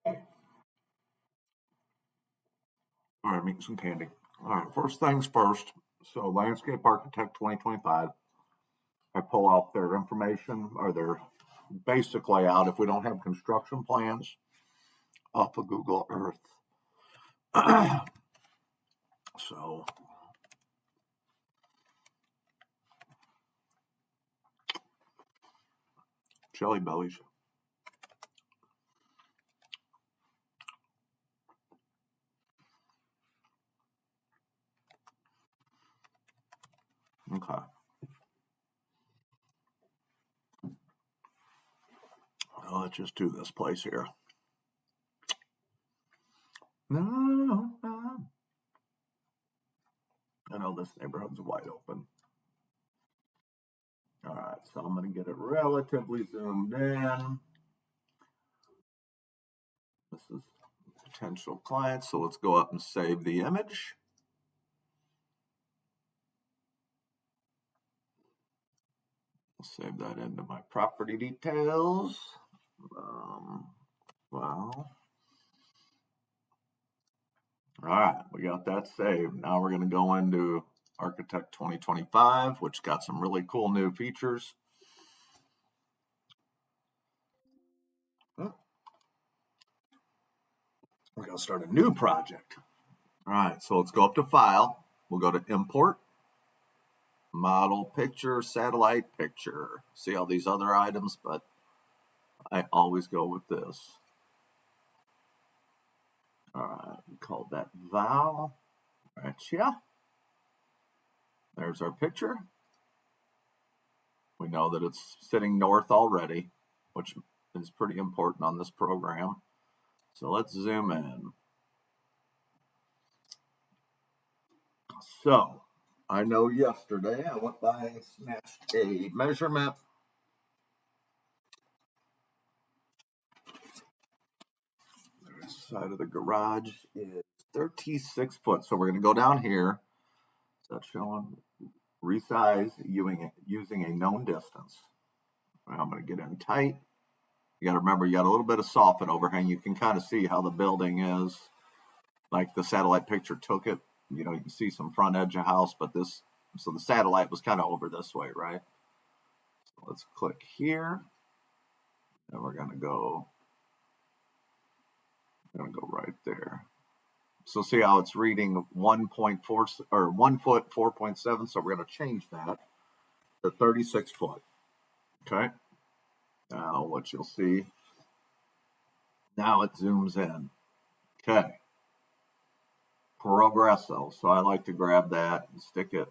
All right, I'm eating some candy. All right, first things first. So, Landscape Architect 2025. I pull out their information or their basic layout if we don't have construction plans off of Google Earth. So, Jelly Bellies. Okay. Well, let's just do this place here. No, no. I know this neighborhood's wide open. All right, so I'm going to get it relatively zoomed in. This is potential client, so let's go up and save the image. I'll save that into my property details. Well, all right, we got that saved. Now we're going to go into Architect 2025, which got some really cool new features. We're going to start a new project. All right, so let's go up to File. We'll go to Import, Model Picture, Satellite Picture. See all these other items, but I always go with this. All right, we call that Val. Right, yeah. There's our picture. We know that it's sitting north already, which is pretty important on this program. So let's zoom in. So I know yesterday I went by and snatched a measurement. The side of the garage is 36 foot. So we're going to go down here. So that's showing resize using a known distance. I'm going to get in tight. You got to remember, you got a little bit of soffit overhang. You can kind of see how the building is. Like the satellite picture took it. You know, you can see some front edge of house, but so the satellite was kind of over this way, right? So let's click here. And we're going to go right there. So see how it's reading 1.4 or 1 foot 4.7. So we're going to change that to 36 foot. Okay. Now what you'll see, now it zooms in. Okay. Progresso. So I like to grab that and stick it.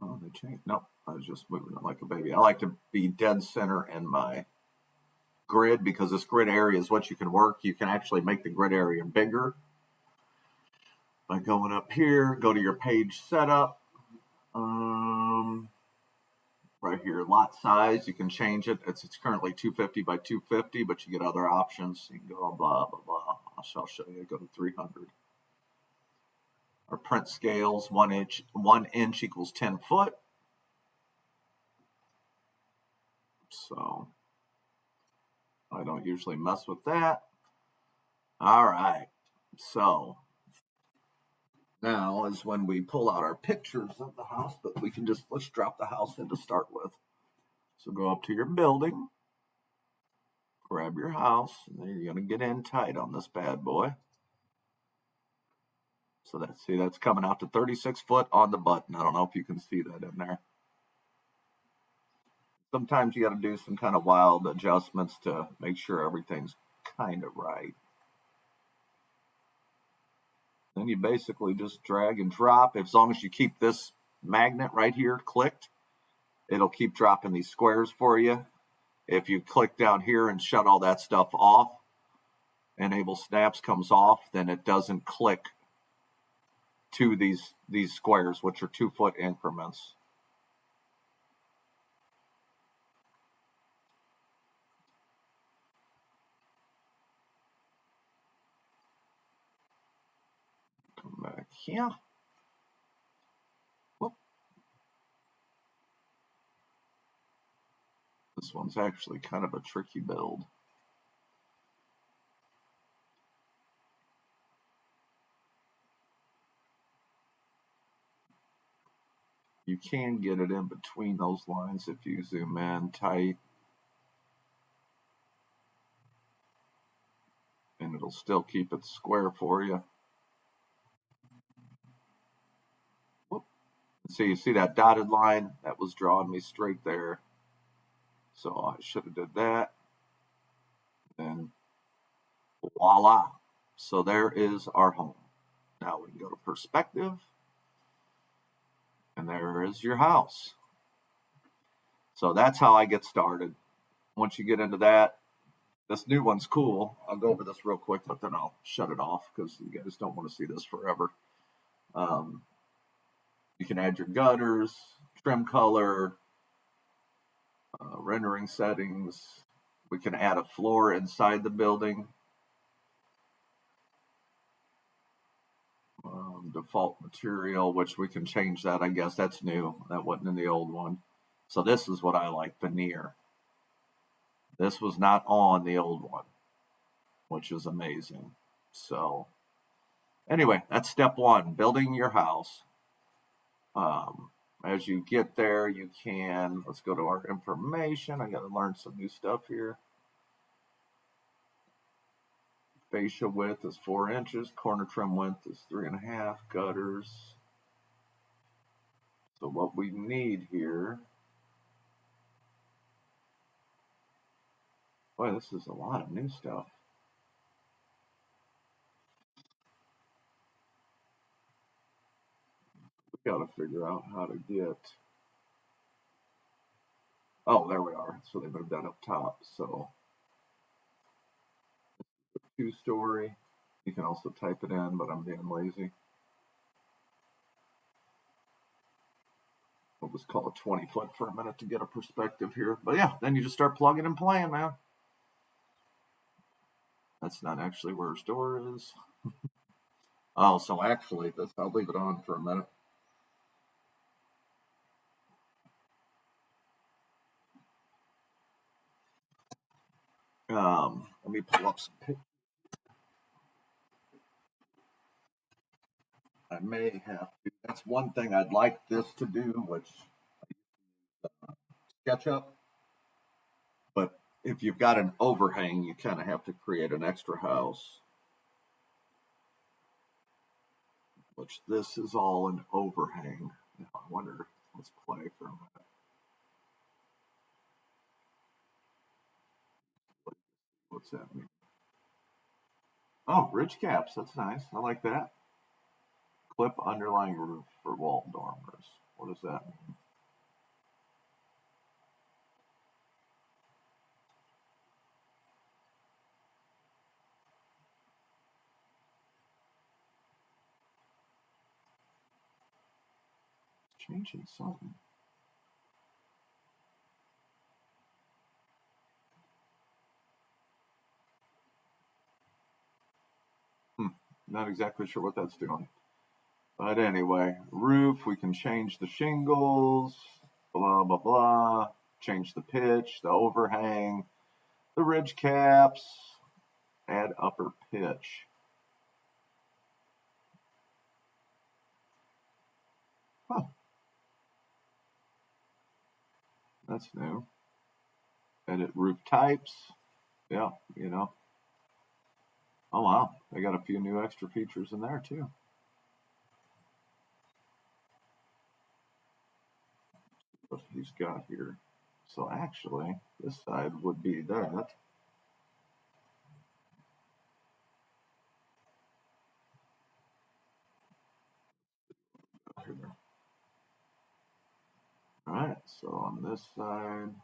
Oh, they changed. Nope. I was just moving it like a baby. I like to be dead center in my grid because this grid area is what you can work. You can actually make the grid area bigger by going up here, go to your page setup. Right here, lot size, you can change it. It's currently 250 by 250, but you get other options. You can go blah, blah, blah. I'll show you. Go to 300. Our print scales, 1 inch equals 10 foot. So I don't usually mess with that. All right. So now is when we pull out our pictures of the house, but we can let's drop the house in to start with. So go up to your building, grab your house, and then you're going to get in tight on this bad boy. So that's coming out to 36 foot on the button. I don't know if you can see that in there. Sometimes you got to do some kind of wild adjustments to make sure everything's kind of right. Then you basically just drag and drop. As long as you keep this magnet right here clicked, it'll keep dropping these squares for you. If you click down here and shut all that stuff off, enable snaps comes off, then it doesn't click to these squares, which are 2 foot increments. Come back here. Whoop. This one's actually kind of a tricky build. You can get it in between those lines if you zoom in tight. And it'll still keep it square for you. Whoop. So you see that dotted line? That was drawing me straight there. So I should have did that. And voila. So there is our home. Now we can go to perspective. And there is your house. So that's how I get started. Once you get into that, this new one's cool. I'll go over this real quick, but then I'll shut it off because you guys don't want to see this forever. You can add your gutters, trim color, rendering settings. We can add a floor inside the building. Default material, which we can change that. I guess that's new. That wasn't in the old one. So this is what I like, veneer. This was not on the old one, which is amazing. So anyway, that's step one, building your house. As you get there, you can, let's go to our information. I got to learn some new stuff here. Fascia width is 4 inches. Corner trim width is 3.5. Gutters. So what we need here. Boy, this is a lot of new stuff. We got to figure out how to get. Oh, there we are. So they moved that up top. So 2-story. You can also type it in, but I'm being lazy. We'll just call it 20 foot for a minute to get a perspective here. But yeah, then you just start plugging and playing, man. That's not actually where his door is. Oh, so actually, I'll leave it on for a minute. Let me pull up some pictures. I may have to. That's one thing I'd like this to do, which SketchUp. But if you've got an overhang, you kind of have to create an extra house. Which this is all an overhang. Now, I wonder, let's play for a minute. What's that mean? Oh, ridge caps. That's nice. I like that. Clip underlying roof for wall dormers. What does that mean? It's changing something. Not exactly sure what that's doing. But anyway, roof, we can change the shingles, blah, blah, blah. Change the pitch, the overhang, the ridge caps, add upper pitch. Huh. That's new. Edit roof types. Yeah, you know. Oh, wow. They got a few new extra features in there, too. What he's got here. So actually, this side would be that. All right, so on this side,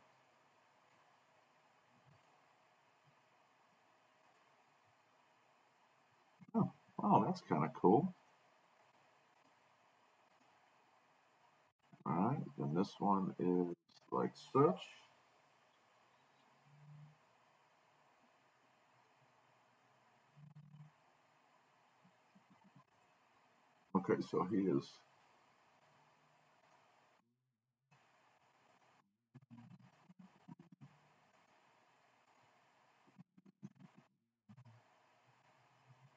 oh, that's kind of cool. All right, then this one is like such. Okay, so he is.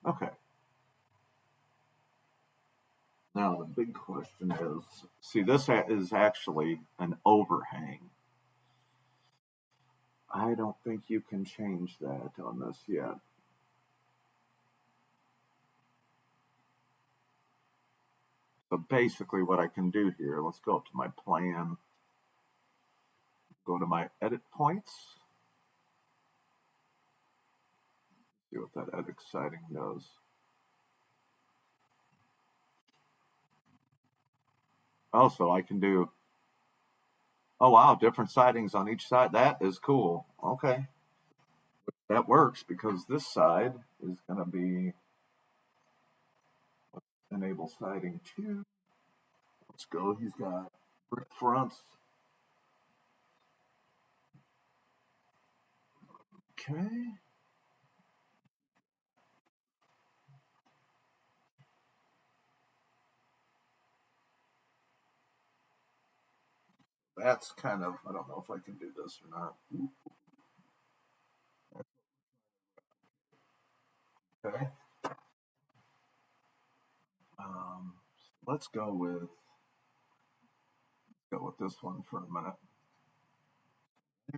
Okay. Now the big question is, see, this is actually an overhang. I don't think you can change that on this yet. So basically what I can do here, let's go up to my plan, go to my edit points, see what that edit siding does. Also, I can do, oh wow, different sidings on each side. That is cool. Okay. That works because this side is going to be enable siding 2. Let's go. He's got brick fronts. Okay. That's kind of, I don't know if I can do this or not. Okay. Um, let's go with this one for a minute.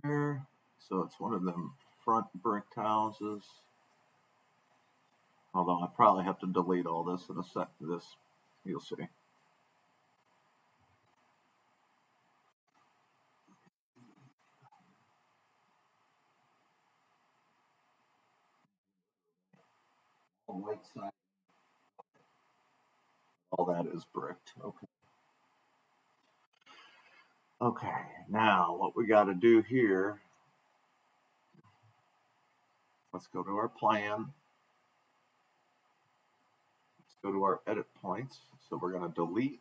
There. So it's one of them front brick houses. Although I probably have to delete all this in a sec. This, you'll see. White side. All that is bricked. Okay. Okay. Now what we got to do here. Let's go to our plan. Let's go to our edit points. So we're going to delete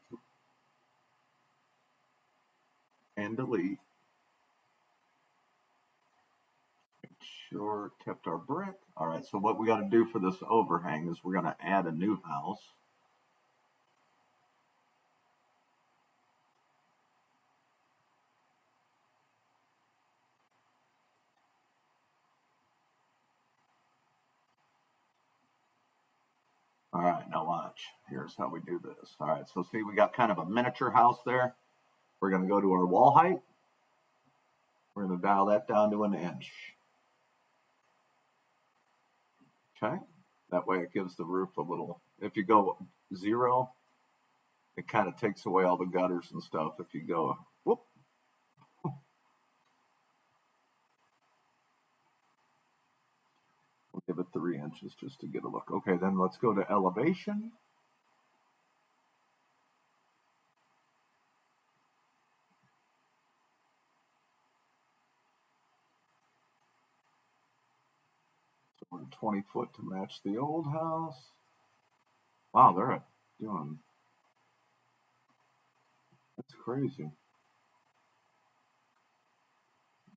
and delete. Make sure kept our brick. All right. So what we got to do for this overhang is we're going to add a new house. All right, now watch. Here's how we do this. All right, so see, we got kind of a miniature house there. We're going to go to our wall height. We're going to dial that down to 1 inch. Okay, that way it gives the roof a little, if you go 0, it kind of takes away all the gutters and stuff. If you go, whoop. We'll give it 3 inches just to get a look. Okay, then let's go to elevation. So we're 20 foot to match the old house. Wow, they're doing, that's crazy.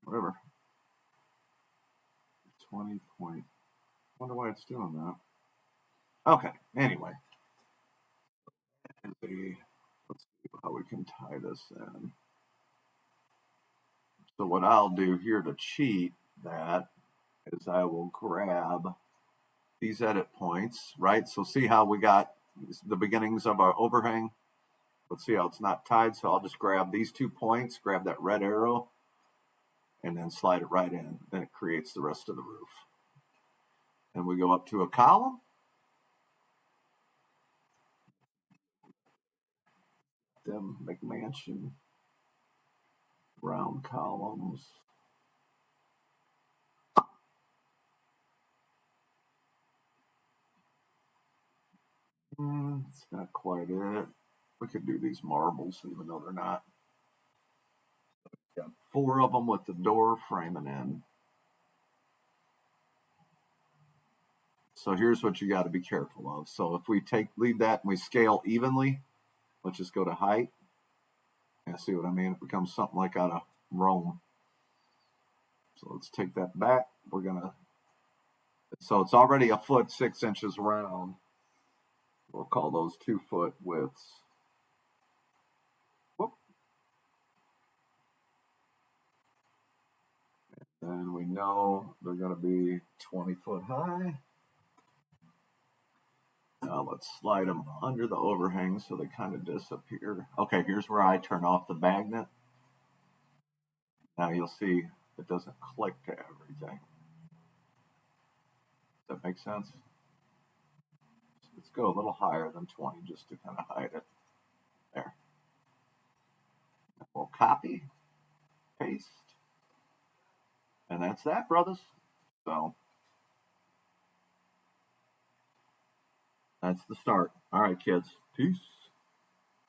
Whatever. 20 point. Wonder why it's doing that. Okay, anyway. Let's see how we can tie this in. So what I'll do here to cheat that is I will grab these edit points, right? So see how we got the beginnings of our overhang? Let's see how it's not tied. So I'll just grab these 2 points, grab that red arrow, and then slide it right in. Then it creates the rest of the roof. And we go up to a column. Them McMansion round columns. It's not quite it. We could do these marbles even though they're not. Got 4 of them with the door framing in. So here's what you got to be careful of. So if we leave that and we scale evenly, let's just go to height. And see what I mean? It becomes something like out of Rome. So let's take that back. We're gonna. So it's already 1 foot 6 inches round. We'll call those 2 foot widths. Whoop. And we know they're going to be 20 foot high. Let's slide them under the overhang so they kind of disappear. Okay, here's where I turn off the magnet. Now you'll see it doesn't click to everything. Does that make sense? Let's go a little higher than 20 just to kind of hide it. There. We'll copy, paste, and that's that, brothers. So that's the start. All right, kids. Peace.